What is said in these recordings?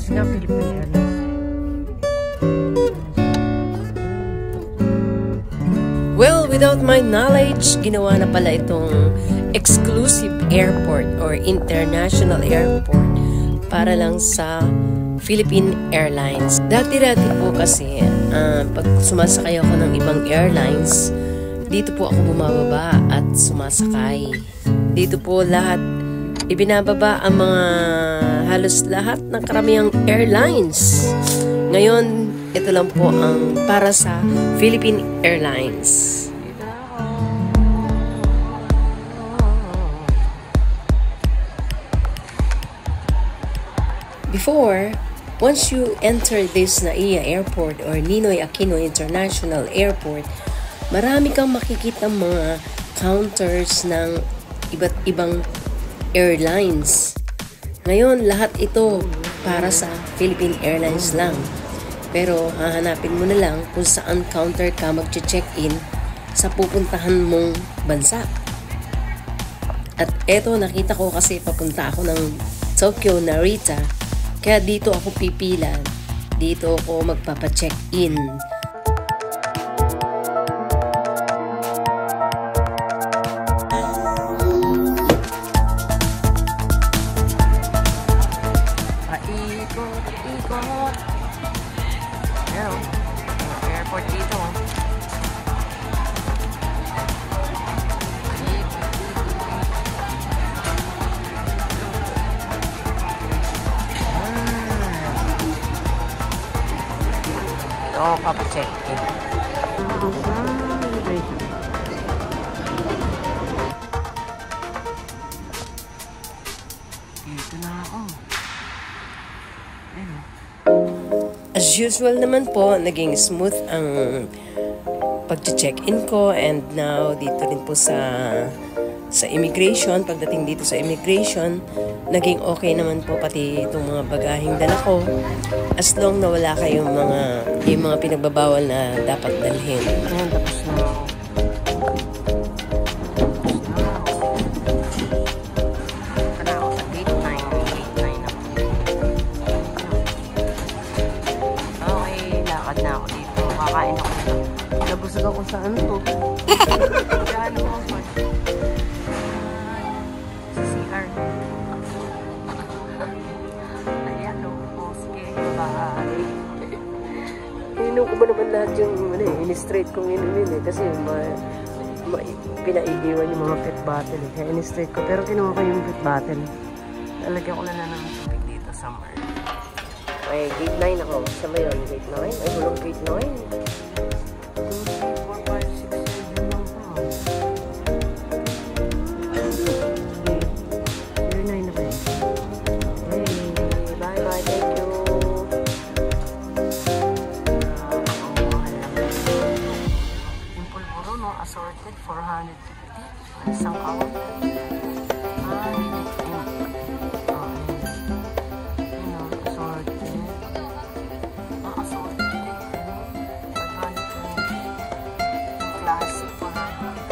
kasi nga Philippine Airlines. Well, without my knowledge, ginawa na pala itong exclusive airport or international airport para lang sa Philippine Airlines. Dati-dati po kasi, pag sumasakay ako ng ibang airlines, dito po ako bumababa at sumasakay. Dito po lahat, ibinababa ang mga halos lahat ng karamihang airlines. Ngayon, ito lang po ang para sa Philippine Airlines. Before, once you enter this NAIA Airport or Ninoy Aquino International Airport, marami kang makikita mga counters ng iba't ibang airlines. Ngayon, lahat ito para sa Philippine Airlines lang. Pero hahanapin mo na lang kung saan counter ka mag-check-in sa pupuntahan mong bansa. At eto, nakita ko kasi papunta ako ng Tokyo, Narita. Kaya dito ako pipila. Dito ako magpapa-check-in. Paikot-ikot. Ayan, airport dito. Ito, papacheck-in. Dito na ako. Ayan. As usual naman po, naging smooth ang pag-check-in ko, and now dito rin po sa immigration, pagdating dito sa immigration, naging okay naman po pati itong mga bagaheng dala ko, as long na wala kayong yung mga pinagbabawal na dapat dalhin. Ayan, tapos na ako. Kakain ako nito. Nabusog ako sa ano to. Diyan ako. Sa CR. Ayan o. Sige. Bye. Ininom ko ba naman lahat yung in-straight kong inumin kasi pinaiiwan yung mga pet bottle Kaya in-straight ko. Pero kinuha ko yung pet bottle. Lalagyan ko na lang ng tubig dito somewhere. Ay, gate 9 ako. Siya ba yun? Gate 9? Ay, walang gate 9. 450 isang kawan. Classic 470.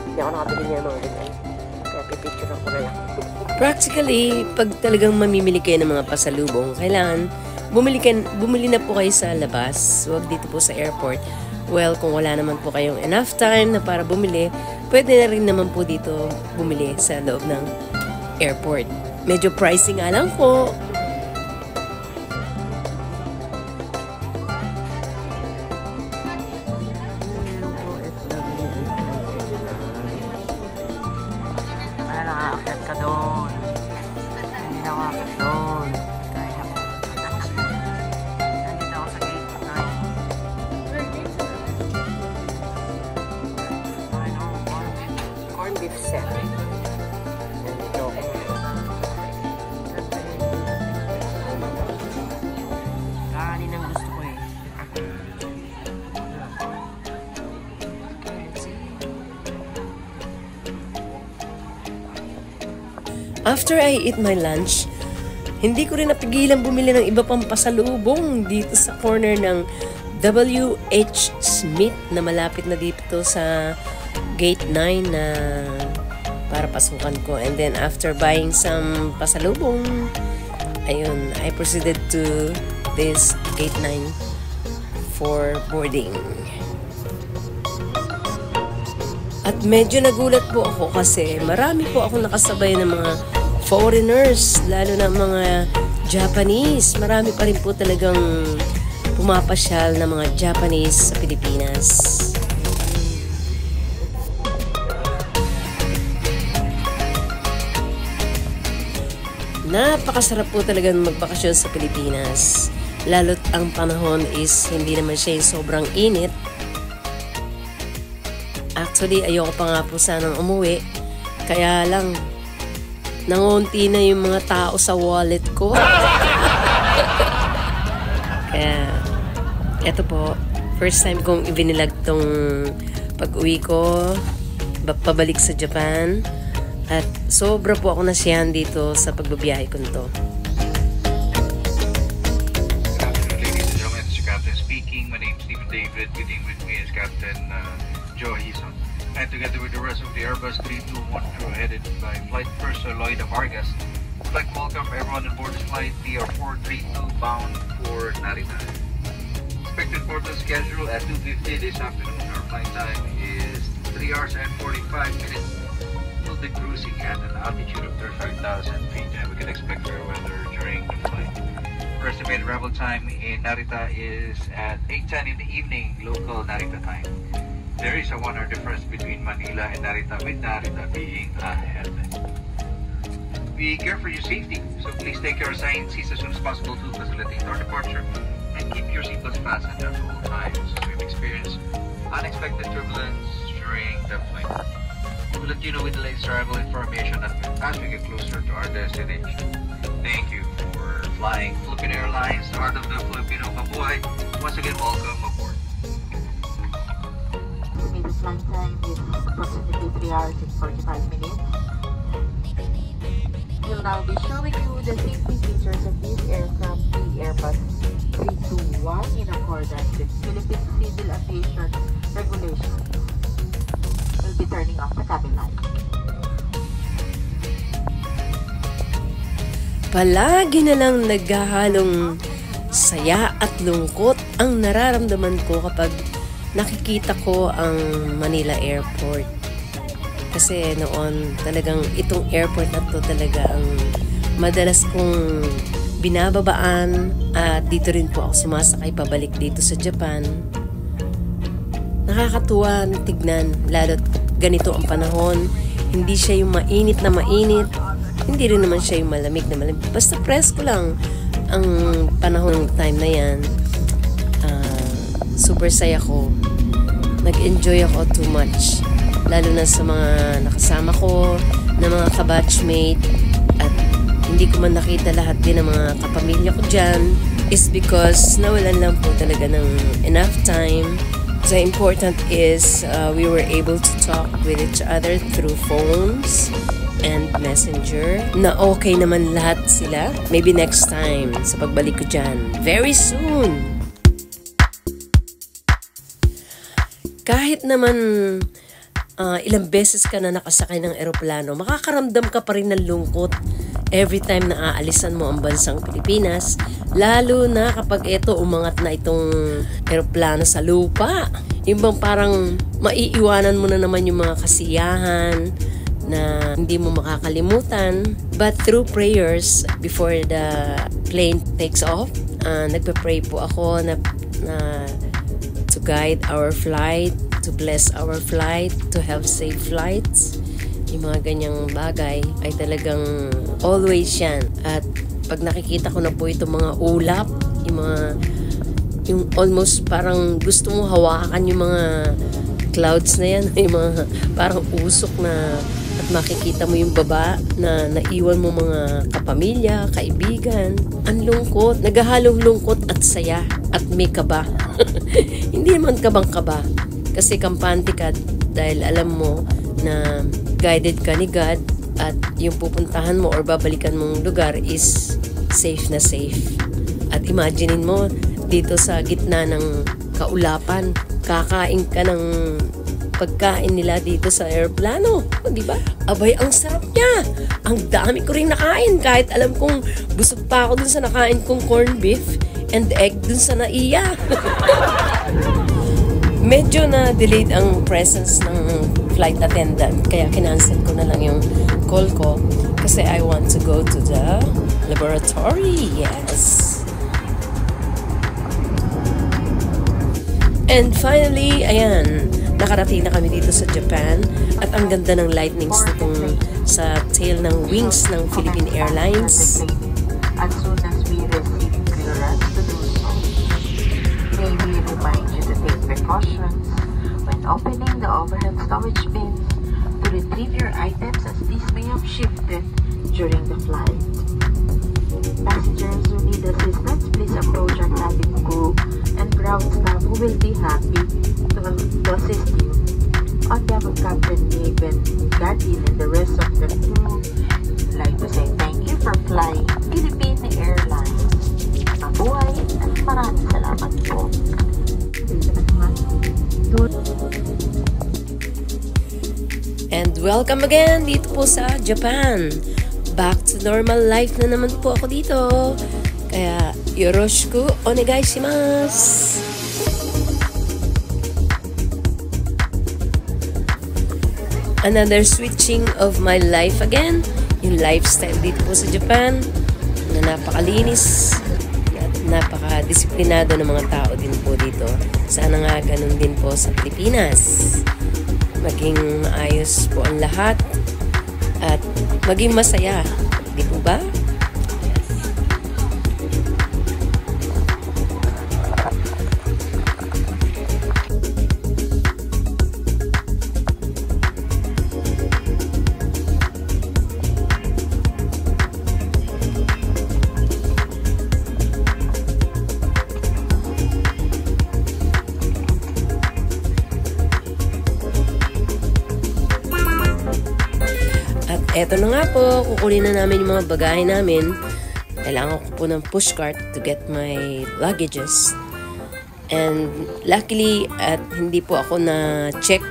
Hindi ako nakabili niya mga ganyan. Kaya pipicture ako na lang. Practically, pag talagang mamimili kayo ng mga pasalubong, kailangan bumili na po kayo sa labas. Huwag dito po sa airport. Well, kung wala naman po kayong enough time na para bumili, pwede na rin naman po dito bumili sa loob ng airport. Medyo pricey nga lang po. Nakakakit ka doon. Hindi na makakit doon. Kaya ako. Nandito ako sa gate 9. Corn beef set. Nandito ako. Kanin ang gusto ko eh. After I eat my lunch, hindi ko rin napigilan bumili ng iba pang pasalubong dito sa corner ng W.H. Smith na malapit na dito sa Gate 9 na para pasukan ko. And then after buying some pasalubong, ayun, I proceeded to this Gate 9 for boarding. At medyo nagulat po ako kasi marami po ako nakasabay ng mga foreigners, lalo na mga Japanese. Marami pa rin po talagang pumapasyal na mga Japanese sa Pilipinas. Napakasarap po talagang magbakasyon sa Pilipinas. Lalo't ang panahon is hindi naman siya yung sobrang init. Actually, ayoko pa nga po sanang umuwi. Kaya lang, nangunti na yung mga tao sa wallet ko. Kaya, eto po, first time kong ibinilag tong pag-uwi ko, pabalik sa Japan. At sobra po ako nasiyahan dito sa pagbabiyahe ko nito. Good afternoon, ladies and gentlemen. This is Captain speaking. My name is Stephen David. Meeting with me is Captain Joe Hison. And together with the rest of the Airbus 321 crew headed by Flight First Lloyd Vargas, I'd like to welcome everyone on board this flight DR432 bound for Narita. Expected port schedule at 2:50 this afternoon. Our flight time is 3 hours and 45 minutes. We'll be cruising at an altitude of 35,000 feet and we can expect fair weather during the flight. Our estimated arrival time in Narita is at 8:10 in the evening local Narita time. There is a 1 hour difference between Manila and Narita, with Narita being ahead. We care for your safety, so please take your assigned seats as soon as possible to facilitate our departure and keep your seatbelts fastened at all times. We've experienced unexpected turbulence during the flight. We'll let you know with the latest arrival information as we get closer to our destination. Thank you for flying Philippine Airlines, the Heart of the Filipino Mabuhay. Once again, welcome aboard. Estimated flight time is approximately 3 hours and 45 minutes. We'll now be showing you the safety features of this aircraft, the Airbus 321, in accordance with Philippine Civil Aviation Regulations. We'll be turning off the cabin light. Palagi na lang naghahalong saya at lungkot ang nararamdaman ko kapag nakikita ko ang Manila Airport. Kasi noon talagang itong airport na to talaga ang madalas kong binababaan at dito rin po ako sumasakay pabalik dito sa Japan. Nakakatuwa tignan, lalo't ganito ang panahon. Hindi siya yung mainit na mainit, hindi rin naman siya yung malamig na malamig. Basta presko lang ang panahon ng time na yan. Super saya ko. Nag-enjoy ako too much. Lalo na sa mga nakasama ko, na mga kabatchmate, at hindi ko man nakita lahat din ng mga kapamilya ko dyan, is because nawalan lang po talaga ng enough time. The important is we were able to talk with each other through phones and messenger, na okay naman lahat sila. Maybe next time sa pagbalik ko dyan. Very soon! Kahit naman ilang beses ka na nakasakay ng eroplano, makakaramdam ka pa rin ng lungkot every time na aalisan mo ang bansang Pilipinas, lalo na kapag ito umangat na itong eroplano sa lupa. Yung bang parang maiiwanan mo na naman yung mga kasiyahan na hindi mo makakalimutan. But through prayers before the plane takes off, nagpe-pray po ako na to guide our flight, to bless our flight, to have safe flights. Yung mga ganyang bagay ay talagang always yan. At pag nakikita ko na po itong mga ulap, yung almost parang gusto mo hawakan yung mga clouds na yan, yung mga parang usok na, at makikita mo yung baba na naiwan mo mga kapamilya, kaibigan. Ang lungkot, naghahalong lungkot at saya at may kaba. Hindi naman kabang-kaba kasi kampante ka dahil alam mo na guided ka ni God at yung pupuntahan mo or babalikan mong lugar is safe na safe. At imaginein mo dito sa gitna ng kaulapan. Kakain ka ng pagkain nila dito sa aeroplano. Di ba? Abay, ang sarap niya. Ang dami ko rin nakain. Kahit alam kong busog pa ako dun sa nakain kong corned beef and egg dun sa NAIA. Medyo na delayed ang presence ng flight attendant. Kaya kinancel ko na lang yung call ko. Kasi I want to go to the laboratory. Yes. And finally, ayan, nakarating na kami dito sa Japan at ang ganda ng lightnings nitong sa tail ng wings ng Philippine Airlines. As soon as we receive clearance to do so, may we remind you to take precautions when opening the overhead storage bins to retrieve your items as these may have shifted during the flight. Passengers who need assistance, please approach our cabin crew and ground staff who will be happy to assist you. On behalf of Captain Nathan, Gadin, and the rest of the crew, I'd like to say thank you for flying Philippine Airlines. Mabuhay at maraming salamat po. And welcome again dito po sa Japan. Back to normal life na naman po ako dito. Kaya, yoroshiku onegaishimasu. Another switching of my life again. Yung lifestyle dito po sa Japan na napakalinis at napakadisiplinado ng mga tao din po dito. Sana nga ganun din po sa Pilipinas. Maging maayos po ang lahat at maging masaya. Di po ba? Eto na nga po, kukunin na namin yung mga bagahe namin. Kailangan ko po ng pushcart to get my luggages. And luckily, at hindi po ako na-check,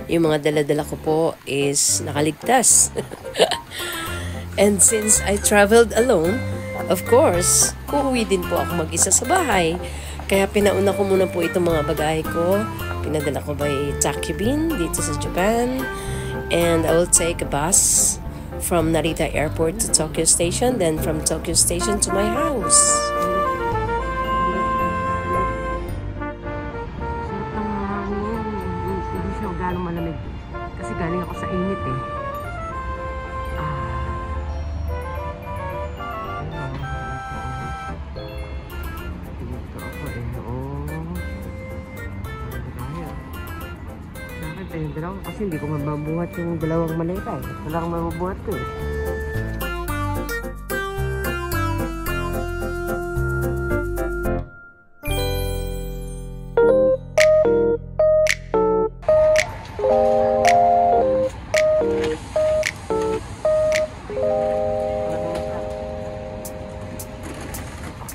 yung mga dala-dala ko po is nakaligtas. And since I traveled alone, of course, uuwi din po ako mag-isa sa bahay. Kaya pinauna ko muna po itong mga bagahe ko. Pinadala ko by Takubin dito sa Japan. And I will take a bus from Narita Airport to Tokyo Station, then from Tokyo Station to my house. Hindi siya gano'ng malamig. Kasi galing ako sa init eh. Dito ako eh. Yung dalawa kasi hindi ko mababuhat yung dalawang maleta eh. Wala akong mababuhat ko eh.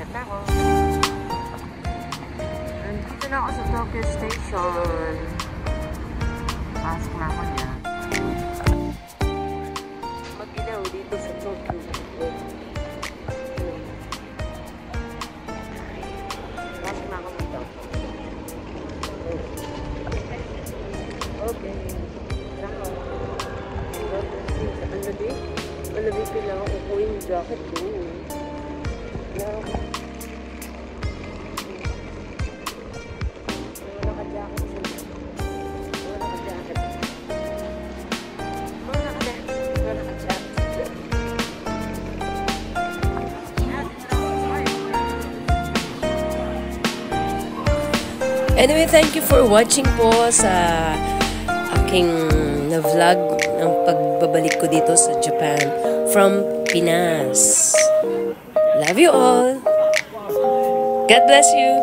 Ganda ko. Nandito na ako sa Tokyo Station. Pasok na ako niya. Mag-ilaw dito sa Tokyo. Pasok na ako dito. Okay. Nako. Malamig kailangan ko po yung jacket ko. Anyway, thank you for watching po sa aking vlog ng pagbabalik ko dito sa Japan from Pinas. Love you all. God bless you.